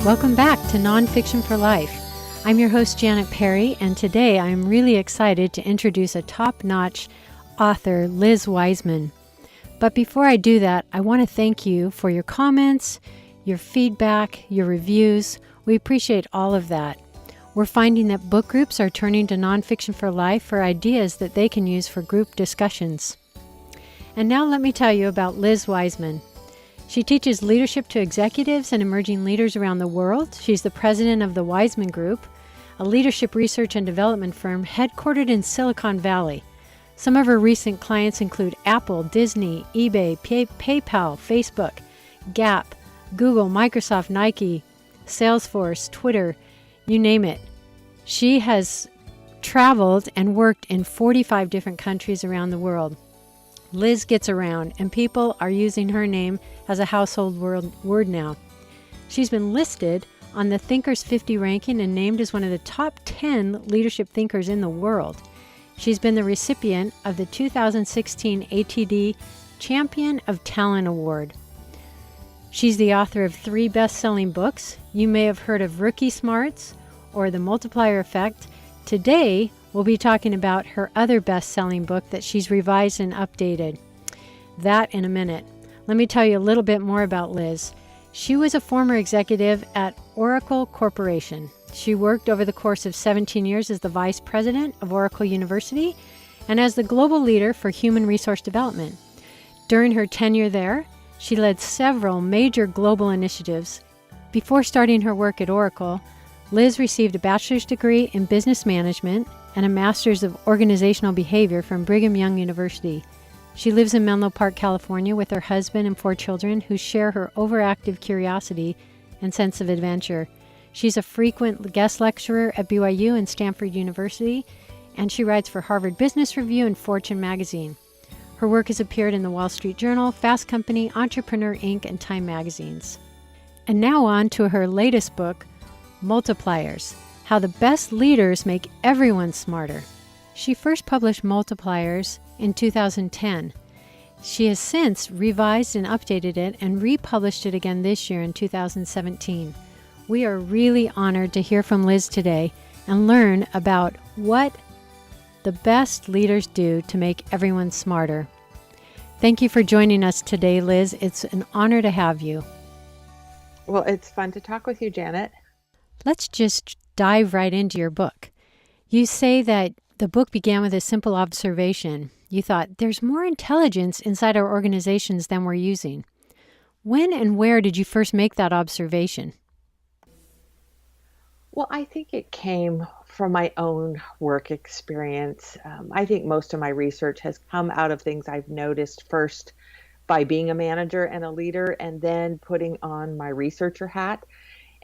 Welcome back to Nonfiction for Life. I'm your host, Janet Perry, and today I'm really excited to introduce a top-notch author, Liz Wiseman. But before I do that, I want to thank you for your comments, your feedback, your reviews. We appreciate all of that. We're finding that book groups are turning to Nonfiction for Life for ideas that they can use for group discussions. And now let me tell you about Liz Wiseman. She teaches leadership to executives and emerging leaders around the world. She's the president of the Wiseman Group, a leadership research and development firm headquartered in Silicon Valley. Some of her recent clients include Apple, Disney, eBay, PayPal, Facebook, Gap, Google, Microsoft, Nike, Salesforce, Twitter, you name it. She has traveled and worked in 45 different countries around the world. Liz gets around, and people are using her name as a household word now. She's been listed on the Thinkers 50 ranking and named as one of the top 10 leadership thinkers in the world. She's been the recipient of the 2016 ATD Champion of Talent Award. She's the author of 3 best-selling books. You may have heard of Rookie Smarts or The Multiplier Effect. Today, we'll be talking about her other best-selling book that she's revised and updated. That in a minute. Let me tell you a little bit more about Liz. She was a former executive at Oracle Corporation. She worked over the course of 17 years as the vice president of Oracle University and as the global leader for human resource development. During her tenure there, she led several major global initiatives. Before starting her work at Oracle, Liz received a bachelor's degree in business management and a master's of organizational behavior from Brigham Young University. She lives in Menlo Park, California with her husband and 4 children who share her overactive curiosity and sense of adventure. She's a frequent guest lecturer at BYU and Stanford University, and she writes for Harvard Business Review and Fortune magazine. Her work has appeared in the Wall Street Journal, Fast Company, Entrepreneur Inc., and Time magazines. And now on to her latest book, Multipliers: How the Best Leaders Make Everyone Smarter. She first published Multipliers in 2010. She has since revised and updated it and republished it again this year in 2017. We are really honored to hear from Liz today and learn about what the best leaders do to make everyone smarter. Thank you for joining us today, Liz. It's an honor to have you. Well, it's fun to talk with you, Janet. Let's just dive right into your book. You say that the book began with a simple observation. You thought, there's more intelligence inside our organizations than we're using. When and where did you first make that observation? Well, I think it came from my own work experience. I think most of my research has come out of things I've noticed first by being a manager and a leader and then putting on my researcher hat.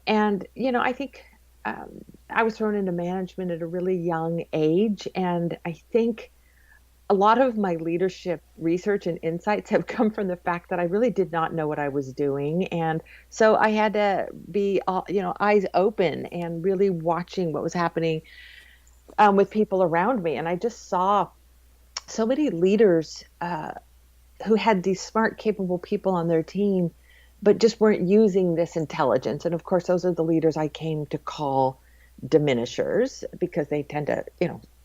And, I think I was thrown into management at a really young age. And I think a lot of my leadership research and insights have come from the fact that I really did not know what I was doing. And so I had to be, eyes open and really watching what was happening with people around me. And I just saw so many leaders who had these smart, capable people on their team but just weren't using this intelligence. And of course, those are the leaders I came to call diminishers because they tend to,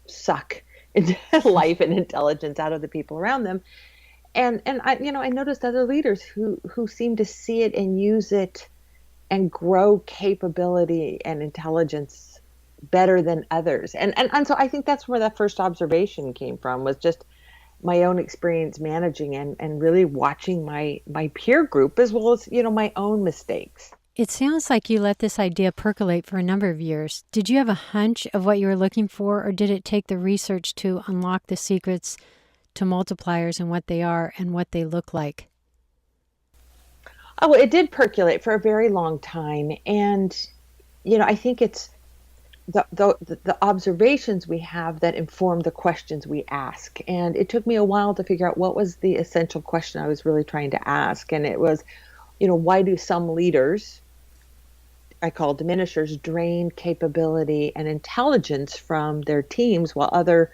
suck life and intelligence out of the people around them. And I noticed other leaders who seem to see it and use it and grow capability and intelligence better than others. And so I think that's where that first observation came from, was just my own experience managing and really watching my peer group as well as, my own mistakes. It sounds like you let this idea percolate for a number of years. Did you have a hunch of what you were looking for, or did it take the research to unlock the secrets to multipliers and what they are and what they look like? Oh, it did percolate for a very long time. And, I think it's the observations we have that inform the questions we ask. And it took me a while to figure out what was the essential question I was really trying to ask. And it was, why do some leaders, I call diminishers, drain capability and intelligence from their teams, while other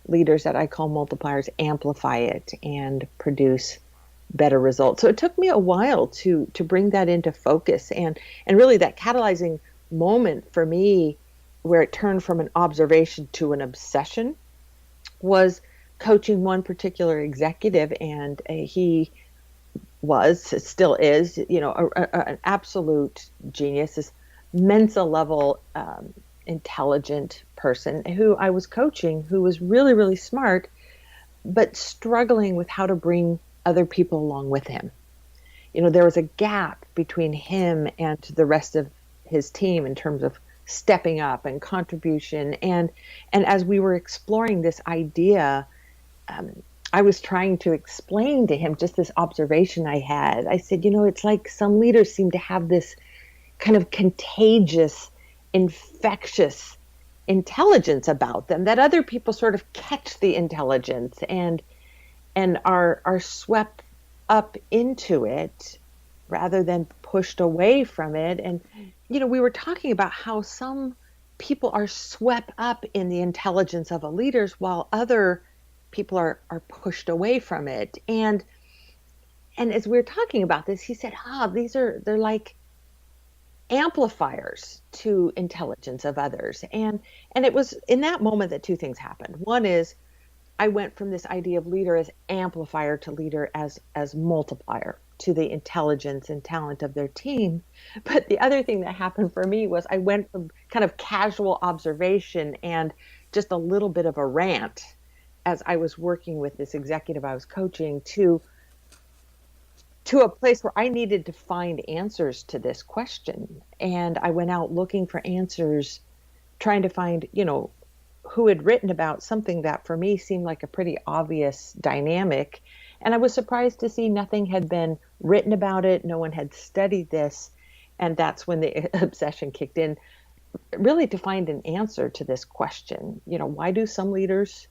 leaders that I call multipliers amplify it and produce better results. So it took me a while to bring that into focus, and really that catalyzing moment for me where it turned from an observation to an obsession was coaching one particular executive, and he still is, an absolute genius, this Mensa level intelligent person who I was coaching, who was really, really smart, but struggling with how to bring other people along with him. There was a gap between him and the rest of his team in terms of stepping up and contribution. And as we were exploring this idea, I was trying to explain to him just this observation I had. I said, it's like some leaders seem to have this kind of contagious, infectious intelligence about them, that other people sort of catch the intelligence and are swept up into it rather than pushed away from it. And we were talking about how some people are swept up in the intelligence of a leaders while other people are pushed away from it. And as we were talking about this, he said, they're like amplifiers to intelligence of others. And it was in that moment that two things happened. One is I went from this idea of leader as amplifier to leader as multiplier to the intelligence and talent of their team. But the other thing that happened for me was I went from kind of casual observation and just a little bit of a rant as I was working with this executive I was coaching to a place where I needed to find answers to this question. And I went out looking for answers, trying to find, who had written about something that for me seemed like a pretty obvious dynamic. And I was surprised to see nothing had been written about it. No one had studied this. And that's when the obsession kicked in, really to find an answer to this question. Why do some leaders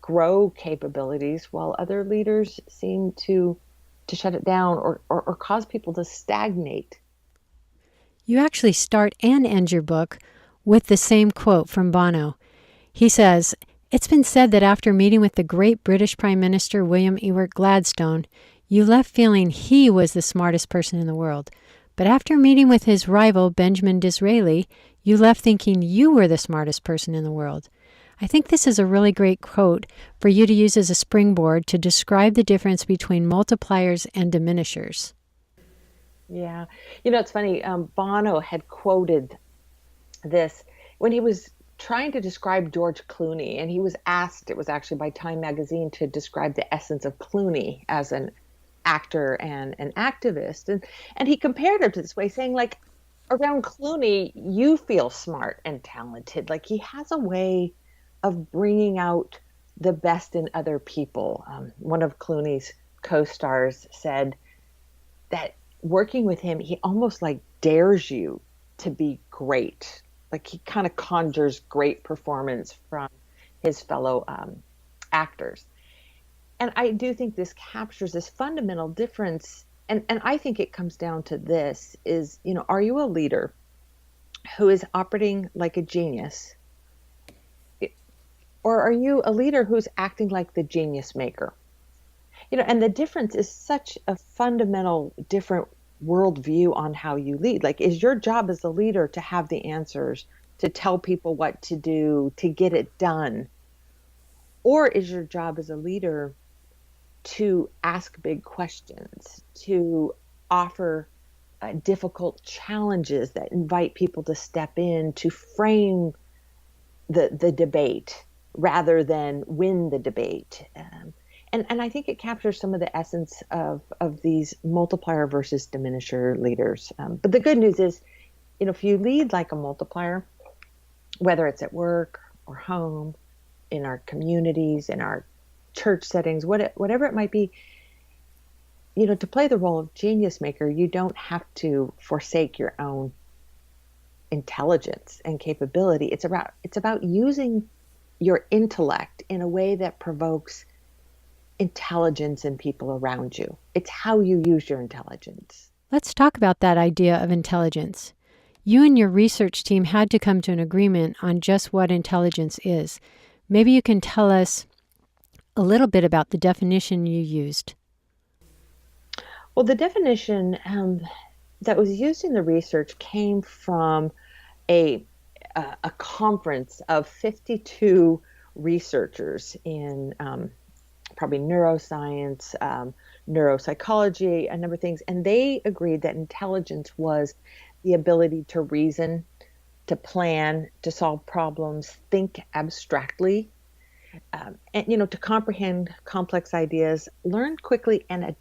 grow capabilities while other leaders seem to shut it down or cause people to stagnate? You actually start and end your book with the same quote from Bono. He says, "It's been said that after meeting with the great British Prime Minister William Ewart Gladstone, you left feeling he was the smartest person in the world. But after meeting with his rival Benjamin Disraeli, you left thinking you were the smartest person in the world." I think this is a really great quote for you to use as a springboard to describe the difference between multipliers and diminishers. Yeah. It's funny. Bono had quoted this when he was trying to describe George Clooney, and he was asked, it was actually by Time magazine, to describe the essence of Clooney as an actor and an activist. And he compared him to this way, saying, like, around Clooney, you feel smart and talented. Like, he has a way of bringing out the best in other people. One of Clooney's co-stars said that working with him, he almost like dares you to be great. Like, he kind of conjures great performance from his fellow actors. And I do think this captures this fundamental difference. And I think it comes down to this is, are you a leader who is operating like a genius? Or are you a leader who's acting like the genius maker? And the difference is such a fundamental different worldview on how you lead. Like, is your job as a leader to have the answers, to tell people what to do, to get it done? Or is your job as a leader to ask big questions, to offer difficult challenges that invite people to step in, to frame the debate rather than win the debate? And I think it captures some of the essence of these multiplier versus diminisher leaders. But the good news is, if you lead like a multiplier, whether it's at work or home, in our communities, in our church settings, whatever it might be, to play the role of genius maker, you don't have to forsake your own intelligence and capability. It's about using your intellect in a way that provokes intelligence in people around you. It's how you use your intelligence. Let's talk about that idea of intelligence. You and your research team had to come to an agreement on just what intelligence is. Maybe you can tell us a little bit about the definition you used. Well, the definition that was used in the research came from a a conference of 52 researchers in probably neuroscience, neuropsychology, a number of things, and they agreed that intelligence was the ability to reason, to plan, to solve problems, think abstractly, and to comprehend complex ideas, learn quickly, and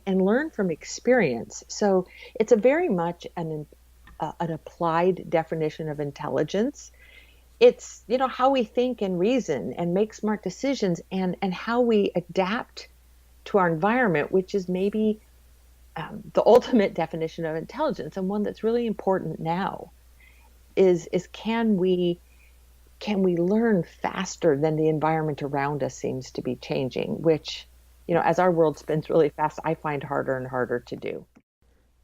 learn from experience. So it's a very much an applied definition of intelligence. It's how we think and reason and make smart decisions, and how we adapt to our environment, which is maybe the ultimate definition of intelligence, and one that's really important now. Is can we learn faster than the environment around us seems to be changing, which, as our world spins really fast, I find harder and harder to do.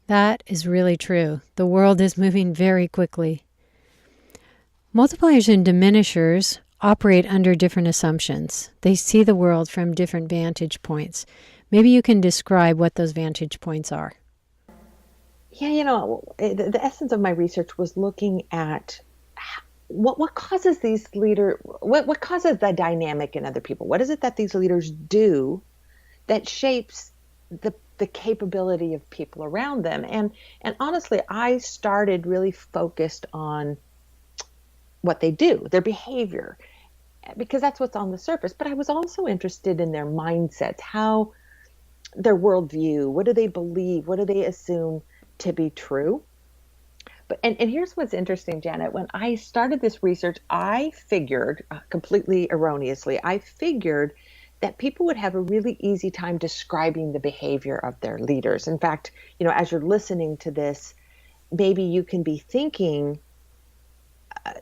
That is really true. The world is moving very quickly. Multipliers and diminishers operate under different assumptions. They see the world from different vantage points. Maybe you can describe what those vantage points are. Yeah, the essence of my research was looking at what causes these leaders, what causes the dynamic in other people. What is it that these leaders do that shapes the capability of people around them? And honestly, I started really focused on what they do, their behavior, because that's what's on the surface. But I was also interested in their mindsets, how their worldview, what do they believe, what do they assume to be true. But and here's what's interesting, Janet. When I started this research, I figured, completely erroneously, I figured that people would have a really easy time describing the behavior of their leaders. In fact, as you're listening to this, maybe you can be thinking,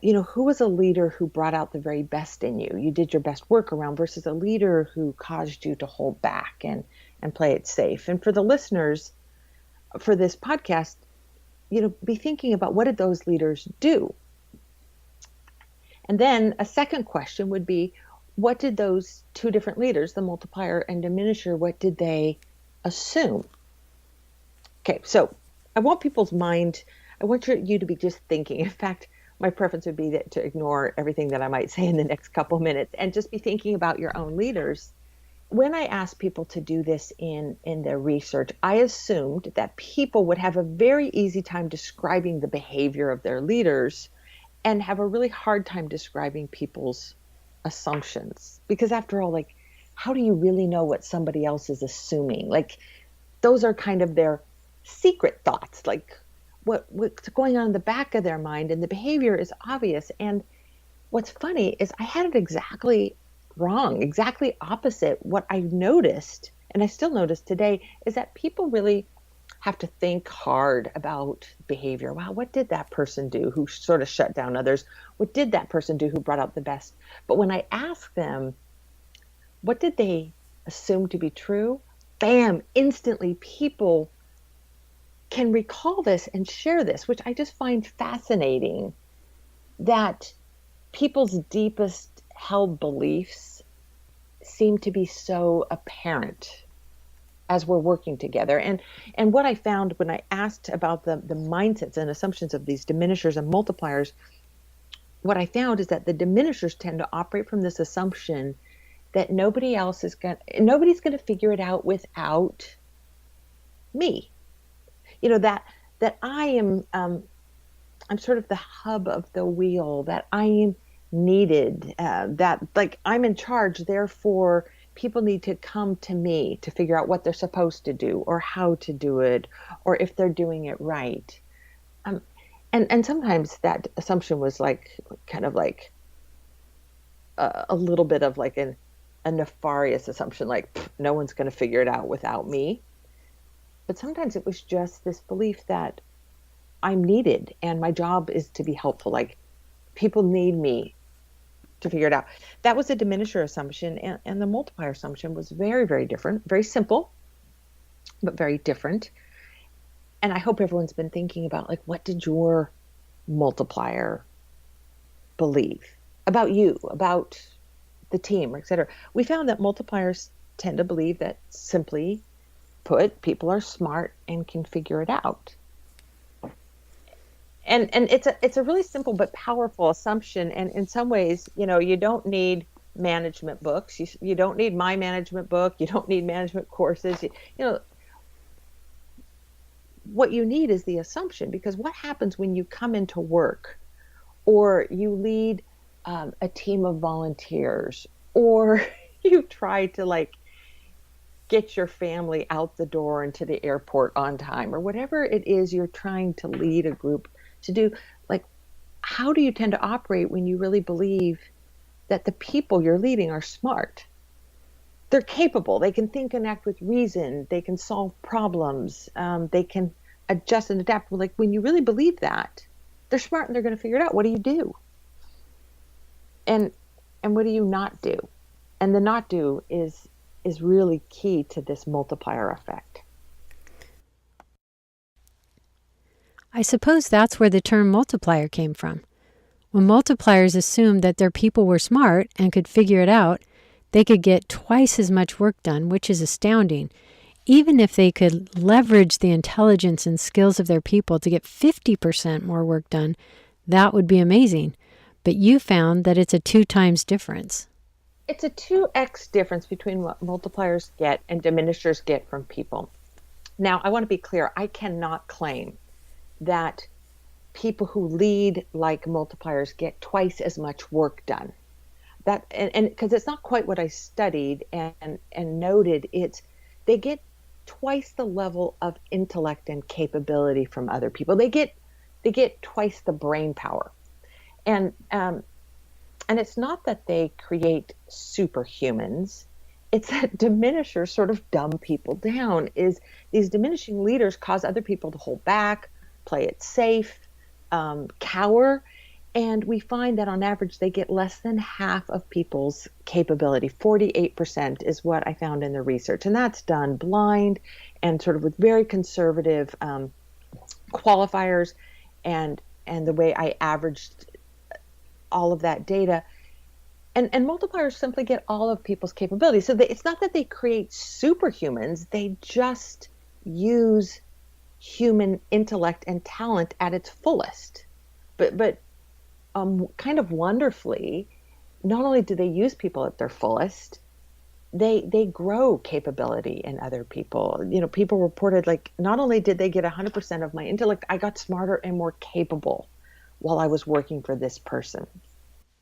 who was a leader who brought out the very best in you? You did your best work around, versus a leader who caused you to hold back and play it safe. And for the listeners for this podcast, be thinking about, what did those leaders do? And then a second question would be, what did those two different leaders, the multiplier and diminisher, what did they assume? Okay, so I want you to be just thinking. In fact, my preference would be to ignore everything that I might say in the next couple minutes and just be thinking about your own leaders. When I asked people to do this in their research, I assumed that people would have a very easy time describing the behavior of their leaders and have a really hard time describing people's assumptions. Because after all, how do you really know what somebody else is assuming? Those are kind of their secret thoughts, what's going on in the back of their mind, and the behavior is obvious. And what's funny is I had it exactly wrong, exactly opposite. What I noticed, and I still notice today, is that people really have to think hard about behavior. Wow, what did that person do who sort of shut down others? What did that person do who brought out the best? But when I ask them, what did they assume to be true? Bam, instantly people can recall this and share this, which I just find fascinating, that people's deepest held beliefs seem to be so apparent as we're working together. And what I found when I asked about the mindsets and assumptions of these diminishers and multipliers, what I found is that the diminishers tend to operate from this assumption that nobody's going to figure it out without me. That I am I'm sort of the hub of the wheel, that I am needed, that I'm in charge, therefore people need to come to me to figure out what they're supposed to do or how to do it or if they're doing it right. And sometimes that assumption was kind of a little bit of a nefarious assumption, no one's going to figure it out without me. But sometimes it was just this belief that I'm needed and my job is to be helpful. People need me to figure it out. That was a diminisher assumption, and the multiplier assumption was very, very different, very simple, but very different. And I hope everyone's been thinking about what did your multiplier believe about you, about the team, etc. We found that multipliers tend to believe that simply put, people are smart and can figure it out. And it's a really simple but powerful assumption. And in some ways, you don't need management books. You don't need my management book. You don't need management courses. What you need is the assumption, because what happens when you come into work, or you lead a team of volunteers, or you try to get your family out the door and to the airport on time, or whatever it is you're trying to lead a group to do. How do you tend to operate when you really believe that the people you're leading are smart? They're capable. They can think and act with reason. They can solve problems. They can adjust and adapt. When you really believe that, they're smart and they're going to figure it out. What do you do? And what do you not do? And the not do is really key to this multiplier effect. I suppose that's where the term multiplier came from. When multipliers assumed that their people were smart and could figure it out, they could get twice as much work done, which is astounding. Even if they could leverage the intelligence and skills of their people to get 50% more work done, that would be amazing. But you found that it's a 2 times difference. It's a 2x difference between what multipliers get and diminishers get from people. Now, I want to be clear. I cannot claim that people who lead like multipliers get twice as much work done. That and because it's not quite what I studied and noted. They get twice the level of intellect and capability from other people. They get twice the brain power. And it's not that they create superhumans. It's that diminishers sort of dumb people down. These diminishing leaders cause other people to hold back, play it safe, cower. And we find that on average, they get less than half of people's capability. 48% is what I found in the research. And that's done blind and sort of with very conservative qualifiers. And the way I averaged all of that data. And multipliers simply get all of people's capabilities. So it's not that they create superhumans. They just use human intellect and talent at its fullest. But kind of wonderfully, not only do they use people at their fullest, they grow capability in other people. People reported not only did they get 100% of my intellect, I got smarter and more capable while I was working for this person.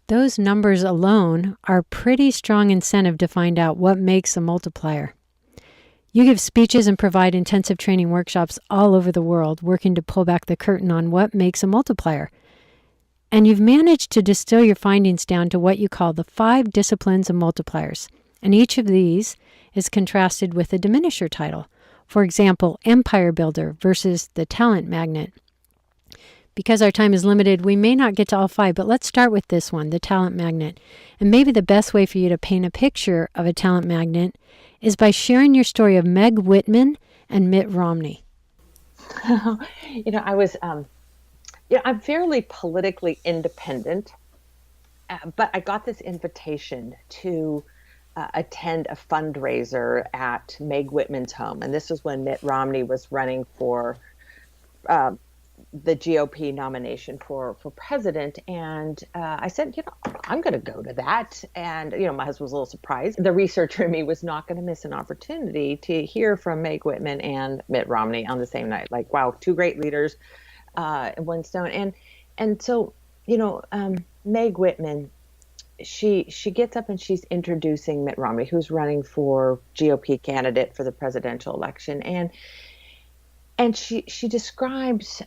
Those numbers alone are pretty strong incentive to find out what makes a multiplier. You give speeches and provide intensive training workshops all over the world, working to pull back the curtain on what makes a multiplier. And you've managed to distill your findings down to what you call the 5 disciplines of multipliers. And each of these is contrasted with a diminisher title. For example, empire builder versus the talent magnet. Because our time is limited, we may not get to all 5, but let's start with this one, the talent magnet. And maybe the best way for you to paint a picture of a talent magnet is by sharing your story of Meg Whitman and Mitt Romney. I'm fairly politically independent, but I got this invitation to attend a fundraiser at Meg Whitman's home. And this was when Mitt Romney was running for the GOP nomination for president. And I said, I'm going to go to that. And, my husband was a little surprised. The researcher in me was not going to miss an opportunity to hear from Meg Whitman and Mitt Romney on the same night. Wow, 2 great leaders in one stone. And so, Meg Whitman, she gets up and she's introducing Mitt Romney, who's running for GOP candidate for the presidential election. And she describes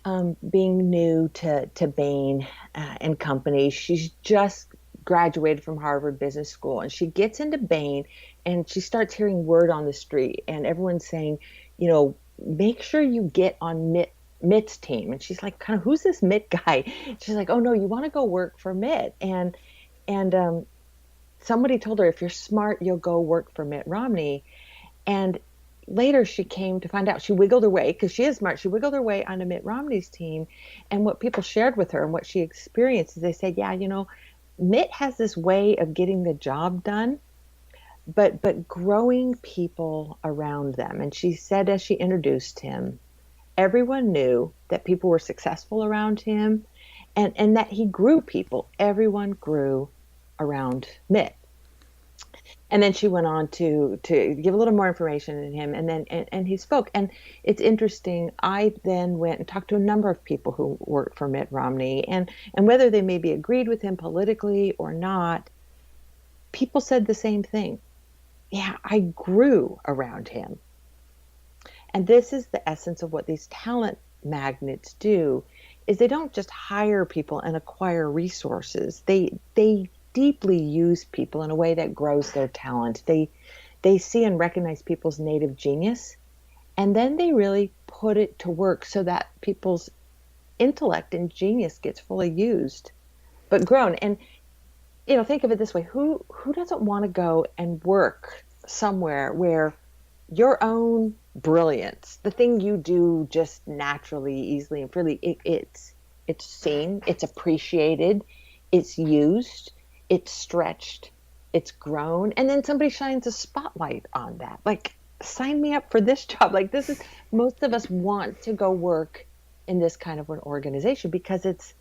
being new to Bain and Company. She's just graduated from Harvard Business School, and she gets into Bain, and she starts hearing word on the street, and everyone's saying, make sure you get on Mitt's team. And she's like, kind of, who's this Mitt guy? She's like, oh no, you want to go work for Mitt. And somebody told her, if you're smart, you'll go work for Mitt Romney. And later she came to find out, she wiggled her way, because she is smart, she wiggled her way onto Mitt Romney's team. And what people shared with her and what she experienced is they said, yeah, Mitt has this way of getting the job done but growing people around them. And she said, as she introduced him, everyone knew that people were successful around him, and that he grew people. Everyone grew around Mitt. And then she went on to give a little more information in him, and then and he spoke. And it's interesting, I then went and talked to a number of people who worked for Mitt Romney, and whether they maybe agreed with him politically or not, people said the same thing. Yeah, I grew around him. And this is the essence of what these talent magnets do, is they don't just hire people and acquire resources. They deeply use people in a way that grows their talent. They see and recognize people's native genius, and then they really put it to work so that people's intellect and genius gets fully used, but grown. And think of it this way: who doesn't want to go and work somewhere where your own brilliance, the thing you do just naturally, easily, and freely, it's seen, it's appreciated, it's used, it's stretched, it's grown, and then somebody shines a spotlight on that. Like, sign me up for this job. Like, this is, most of us want to go work in this kind of an organization because it's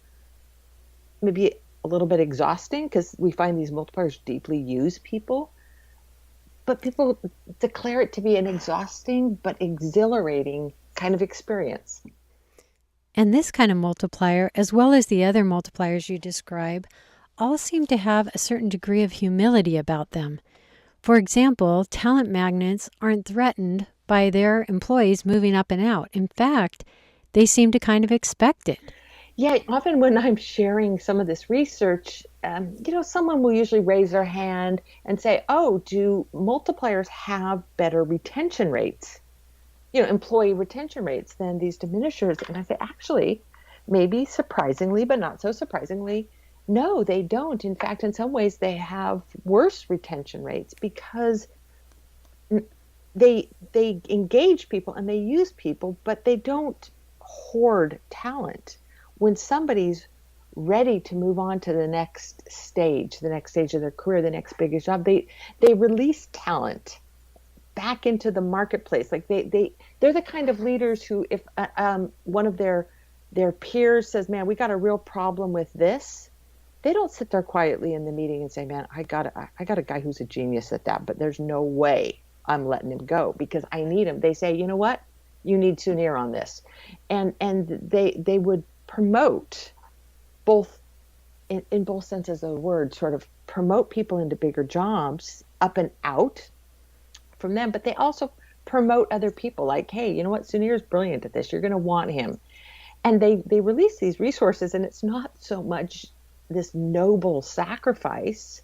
maybe a little bit exhausting, because we find these multipliers deeply use people. But people declare it to be an exhausting but exhilarating kind of experience. And this kind of multiplier, as well as the other multipliers you describe, all seem to have a certain degree of humility about them. For example, talent magnets aren't threatened by their employees moving up and out. In fact, they seem to kind of expect it. Yeah, often when I'm sharing some of this research, someone will usually raise their hand and say, oh, do multipliers have better retention rates, employee retention rates than these diminishers? And I say, actually, maybe surprisingly, but not so surprisingly, no, they don't. In fact, in some ways, they have worse retention rates because they engage people and they use people, but they don't hoard talent. When somebody's ready to move on to the next stage of their career, the next biggest job, they release talent back into the marketplace. Like they're the kind of leaders who, if one of their peers says, man, we got a real problem with this, they don't sit there quietly in the meeting and say, man, I got a guy who's a genius at that, but there's no way I'm letting him go because I need him. They say, you know what? You need Sunir on this. And they would promote, both in both senses of the word, sort of promote people into bigger jobs, up and out from them, but they also promote other people, like, hey, you know what, Sunir is brilliant at this, you're going to want him. And they release these resources, and it's not so much this noble sacrifice,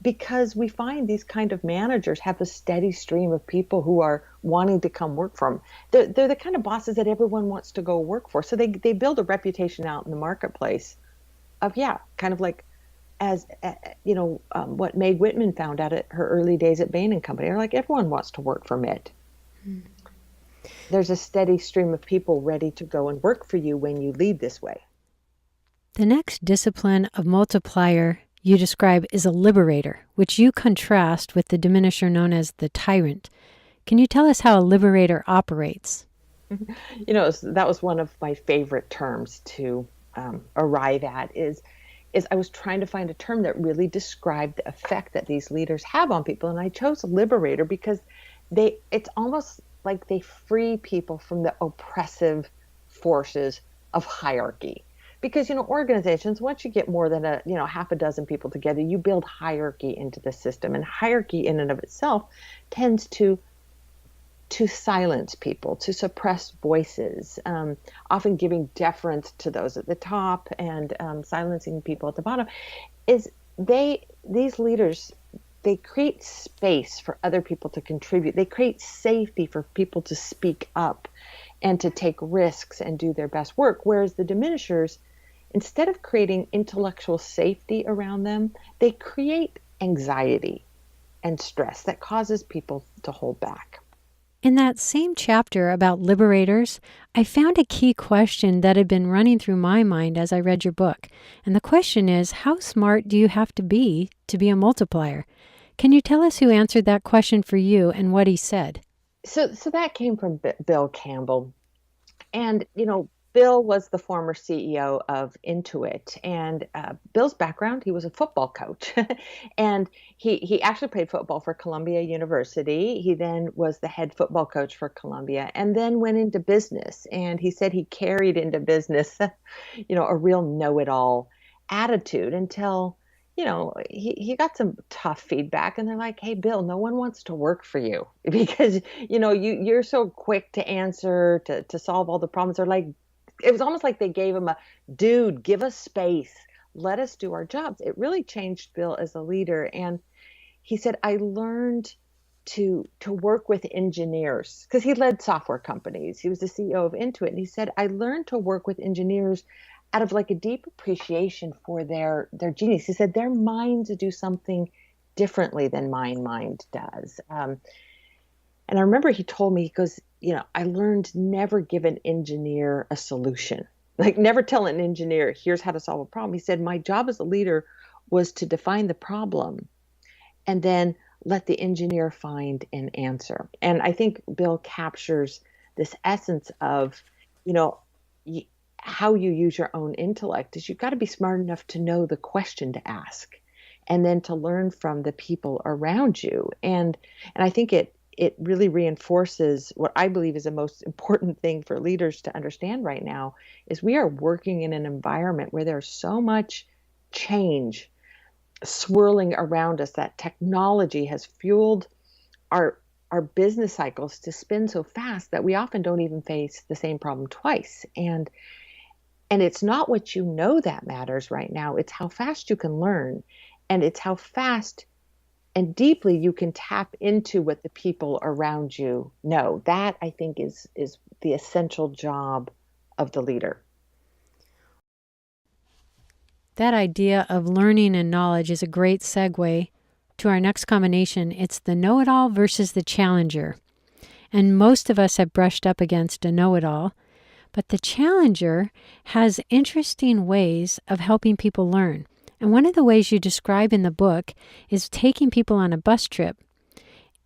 because we find these kind of managers have a steady stream of people who are wanting to come work for them. They're the kind of bosses that everyone wants to go work for. So they build a reputation out in the marketplace of, kind of like, as what Meg Whitman found out at her early days at Bain & Company. They're like, everyone wants to work for Mitt. Mm-hmm. There's a steady stream of people ready to go and work for you when you lead this way. The next discipline of multiplier you describe is a liberator, which you contrast with the diminisher known as the tyrant. Can you tell us how a liberator operates? That was one of my favorite terms to arrive at, is I was trying to find a term that really described the effect that these leaders have on people. And I chose liberator because it's almost like they free people from the oppressive forces of hierarchy. Because, organizations, once you get more than half a dozen people together, you build hierarchy into the system. And hierarchy in and of itself tends to silence people, to suppress voices, often giving deference to those at the top and silencing people at the bottom. These leaders, they create space for other people to contribute. They create safety for people to speak up and to take risks and do their best work. Whereas the diminishers, instead of creating intellectual safety around them, they create anxiety and stress that causes people to hold back. In that same chapter about liberators, I found a key question that had been running through my mind as I read your book. And the question is, how smart do you have to be a multiplier? Can you tell us who answered that question for you and what he said? So that came from Bill Campbell. And, Bill was the former CEO of Intuit. And Bill's background, he was a football coach. And he actually played football for Columbia University. He then was the head football coach for Columbia and then went into business. And he said he carried into business, a real know-it-all attitude until he got some tough feedback and they're like, hey, Bill, no one wants to work for you because, you're so quick to answer, to solve all the problems. They're like, it was almost like they gave him dude, give us space. Let us do our jobs. It really changed Bill as a leader. And he said, I learned to work with engineers because he led software companies. He was the CEO of Intuit. And he said, I learned to work with engineers out of like a deep appreciation for their genius. He said, their minds do something differently than my mind does. And I remember he told me, he goes, I learned never give an engineer a solution. Like never tell an engineer, here's how to solve a problem. He said, my job as a leader was to define the problem and then let the engineer find an answer. And I think Bill captures this essence of, how you use your own intellect is you've got to be smart enough to know the question to ask and then to learn from the people around you. And I think it really reinforces what I believe is the most important thing for leaders to understand right now is we are working in an environment where there's so much change swirling around us that technology has fueled our business cycles to spin so fast that we often don't even face the same problem twice. And it's not what you know that matters right now. It's how fast you can learn. And it's how fast and deeply you can tap into what the people around you know. That, I think, is the essential job of the leader. That idea of learning and knowledge is a great segue to our next combination. It's the know-it-all versus the challenger. And most of us have brushed up against a know-it-all. But the challenger has interesting ways of helping people learn. And one of the ways you describe in the book is taking people on a bus trip.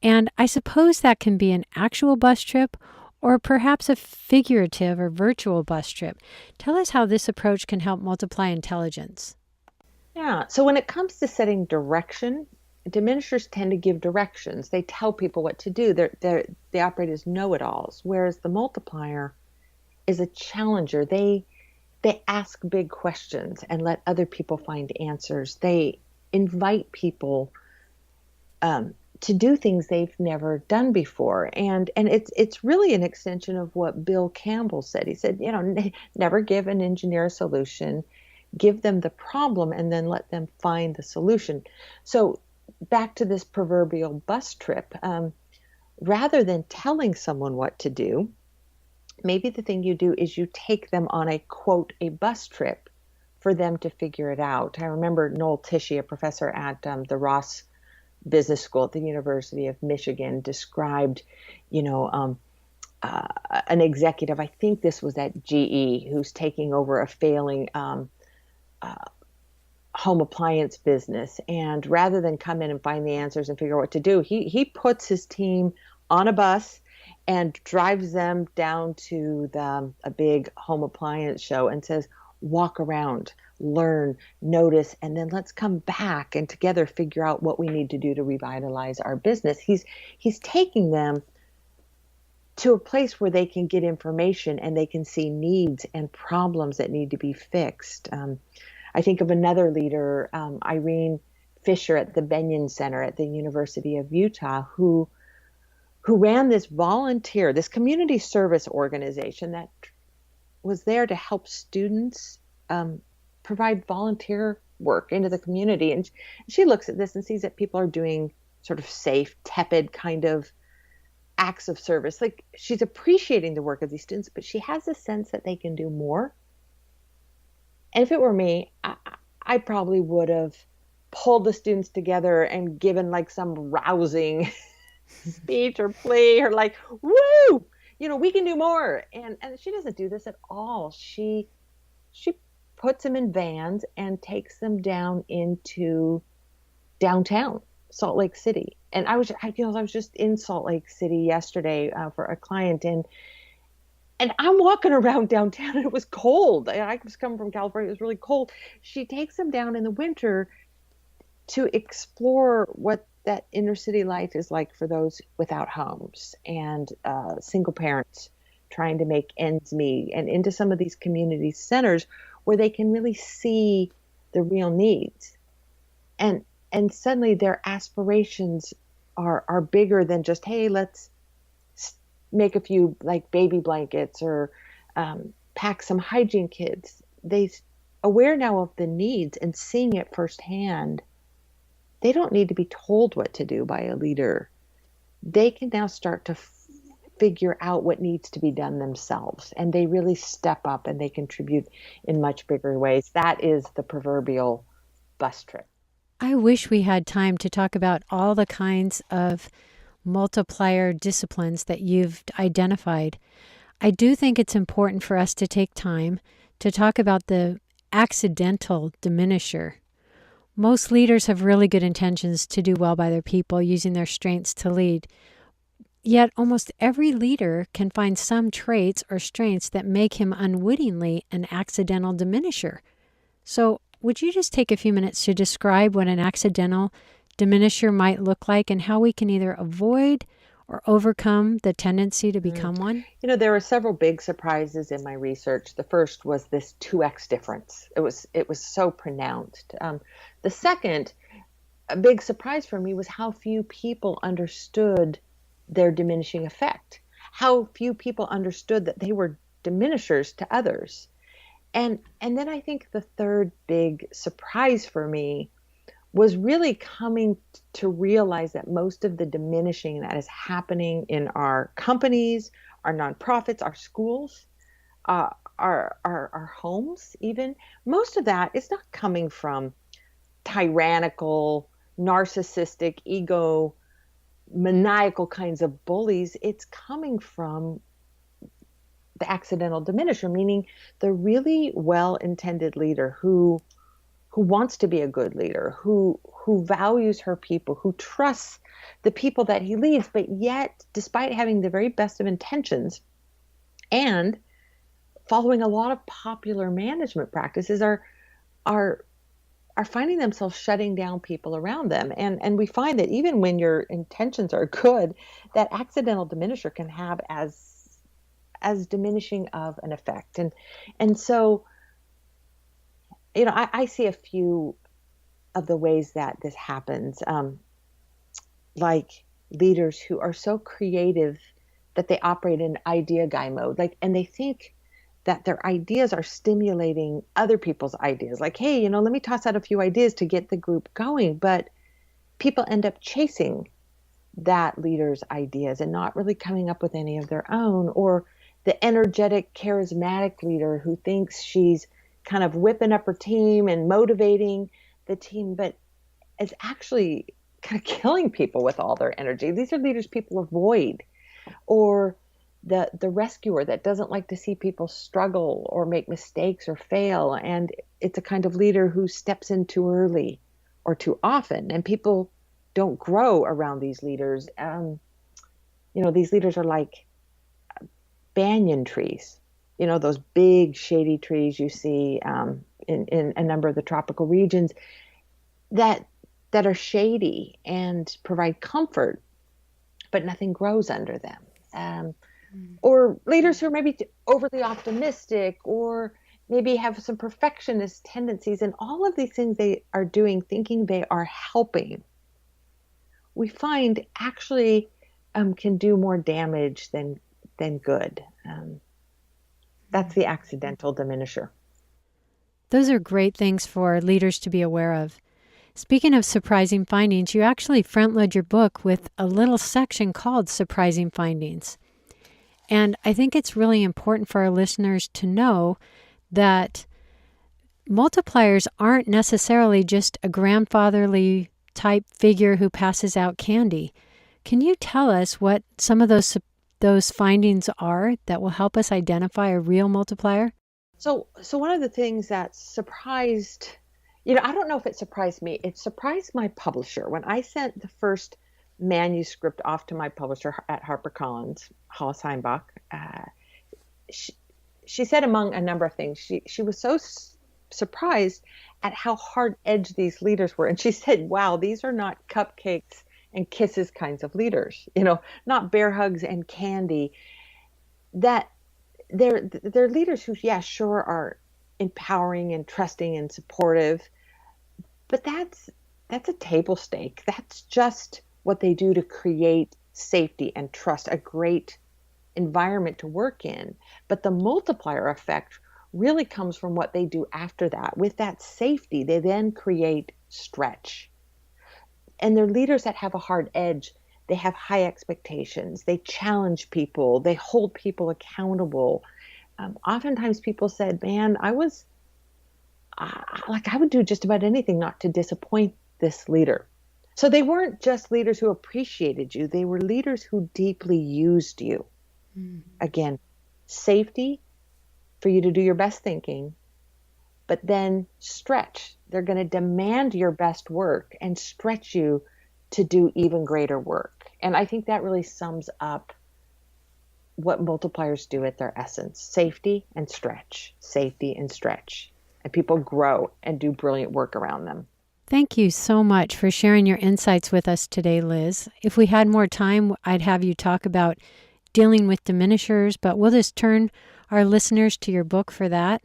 And I suppose that can be an actual bus trip or perhaps a figurative or virtual bus trip. Tell us how this approach can help multiply intelligence. Yeah. So when it comes to setting direction, diminishers tend to give directions. They tell people what to do. They operate as know-it-alls, whereas the multiplier is a challenger. They ask big questions and let other people find answers. They invite people to do things they've never done before. And it's really an extension of what Bill Campbell said. He said, never give an engineer a solution, give them the problem and then let them find the solution. So back to this proverbial bus trip, rather than telling someone what to do, maybe the thing you do is you take them on a, quote, a bus trip for them to figure it out. I remember Noel Tishy, a professor at the Ross Business School at the University of Michigan, described, an executive, I think this was at GE, who's taking over a failing home appliance business. And rather than come in and find the answers and figure out what to do, he puts his team on a bus and drives them down to a big home appliance show and says, walk around, learn, notice, and then let's come back and together figure out what we need to do to revitalize our business. He's taking them to a place where they can get information and they can see needs and problems that need to be fixed. I think of another leader, Irene Fisher at the Benyon Center at the University of Utah, who ran this community service organization that was there to help students provide volunteer work into the community. And she looks at this and sees that people are doing sort of safe, tepid kind of acts of service. Like she's appreciating the work of these students, but she has a sense that they can do more. And if it were me, I probably would have pulled the students together and given like some rousing speech or plea or like, woo, we can do more. And she doesn't do this at all. She puts them in vans and takes them down into downtown Salt Lake City. And I was just in Salt Lake City yesterday for a client, and I'm walking around downtown and it was cold. I was coming from California. It was really cold. She takes them down in the winter to explore what that inner city life is like for those without homes and single parents trying to make ends meet, and into some of these community centers where they can really see the real needs. And suddenly their aspirations are bigger than just, hey, let's make a few like baby blankets or pack some hygiene kits. They aware now of the needs and seeing it firsthand. They don't need to be told what to do by a leader. They can now start to figure out what needs to be done themselves, and they really step up and they contribute in much bigger ways. That is the proverbial bus trip. I wish we had time to talk about all the kinds of multiplier disciplines that you've identified. I do think it's important for us to take time to talk about the accidental diminisher. Most leaders have really good intentions to do well by their people, using their strengths to lead. Yet almost every leader can find some traits or strengths that make him unwittingly an accidental diminisher. So would you just take a few minutes to describe what an accidental diminisher might look like and how we can either avoid or overcome the tendency to become one? There were several big surprises in my research. The first was this 2x difference. It was so pronounced. The second, a big surprise for me, was how few people understood their diminishing effect. How few people understood that they were diminishers to others. And then I think the third big surprise for me was really coming to realize that most of the diminishing that is happening in our companies, our nonprofits, our schools, our homes even, most of that is not coming from tyrannical, narcissistic, maniacal kinds of bullies. It's coming from the accidental diminisher, meaning the really well-intended leader who wants to be a good leader, who values her people, who trusts the people that he leads, but yet, despite having the very best of intentions and following a lot of popular management practices, are finding themselves shutting down people around them. And we find that even when your intentions are good, that accidental diminisher can have as diminishing of an effect. And so, I see a few of the ways that this happens, like leaders who are so creative that they operate in idea guy mode, and they think that their ideas are stimulating other people's ideas. Like, hey, let me toss out a few ideas to get the group going. But people end up chasing that leader's ideas and not really coming up with any of their own. Or the energetic, charismatic leader who thinks she's kind of whipping up her team and motivating the team, but is actually kind of killing people with all their energy. These are leaders people avoid. Or the rescuer that doesn't like to see people struggle or make mistakes or fail. And it's a kind of leader who steps in too early or too often, and people don't grow around these leaders. These leaders are like banyan trees, those big shady trees you see in a number of the tropical regions that are shady and provide comfort, but nothing grows under them. Or leaders who are maybe overly optimistic, or maybe have some perfectionist tendencies, and all of these things they are doing thinking they are helping, we find actually can do more damage than good. That's the accidental diminisher. Those are great things for leaders to be aware of. Speaking of surprising findings, you actually front-load your book with a little section called Surprising Findings. And I think it's really important for our listeners to know that multipliers aren't necessarily just a grandfatherly type figure who passes out candy. Can you tell us what some of those findings are that will help us identify a real multiplier? So one of the things that surprised I don't know if it surprised me. It surprised my publisher. When I sent the first manuscript off to my publisher at HarperCollins, Hollis Heimbach, she, she said, among a number of things, she was so surprised at how hard-edged these leaders were. And she said, wow, these are not cupcakes and kisses kinds of leaders, not bear hugs and candy. That they're leaders who, yeah, sure, are empowering and trusting and supportive, but that's a table stake. That's just what they do to create safety and trust, a great environment to work in. But the multiplier effect really comes from what they do after that. With that safety, they then create stretch. And they're leaders that have a hard edge. They have high expectations. They challenge people. They hold people accountable. Oftentimes people said, man, I would do just about anything not to disappoint this leader. So they weren't just leaders who appreciated you. They were leaders who deeply used you. Again, safety for you to do your best thinking, but then stretch. They're going to demand your best work and stretch you to do even greater work. And I think that really sums up what multipliers do at their essence: safety and stretch, safety and stretch. And people grow and do brilliant work around them. Thank you so much for sharing your insights with us today, Liz. If we had more time, I'd have you talk about dealing with diminishers, but we'll just turn our listeners to your book for that.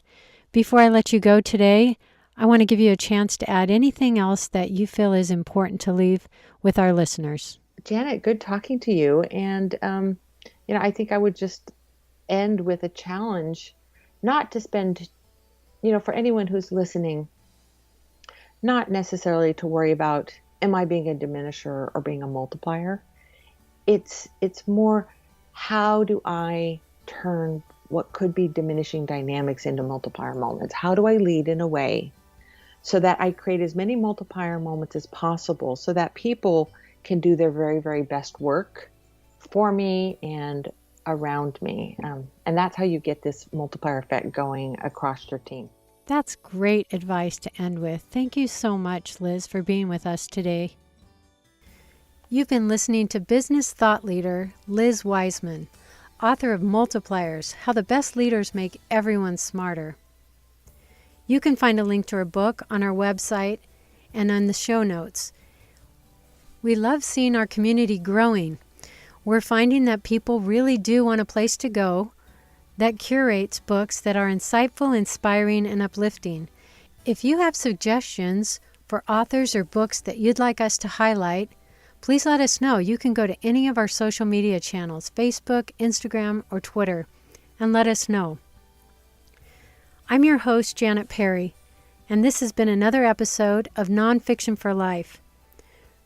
Before I let you go today, I want to give you a chance to add anything else that you feel is important to leave with our listeners. Janet, good talking to you. And, I think I would just end with a challenge, not to spend, for anyone who's listening, not necessarily to worry about, am I being a diminisher or being a multiplier? It's more, how do I turn what could be diminishing dynamics into multiplier moments? How do I lead in a way so that I create as many multiplier moments as possible so that people can do their very, very best work for me and around me? And that's how you get this multiplier effect going across your team. That's great advice to end with. Thank you so much, Liz, for being with us today. You've been listening to business thought leader Liz Wiseman, author of Multipliers: How the Best Leaders Make Everyone Smarter. You can find a link to her book on our website and on the show notes. We love seeing our community growing. We're finding that people really do want a place to go that curates books that are insightful, inspiring, and uplifting. If you have suggestions for authors or books that you'd like us to highlight, please let us know. You can go to any of our social media channels, Facebook, Instagram, or Twitter, and let us know. I'm your host, Janet Perry, and this has been another episode of Nonfiction for Life.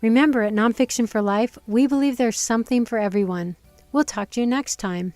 Remember, at Nonfiction for Life, we believe there's something for everyone. We'll talk to you next time.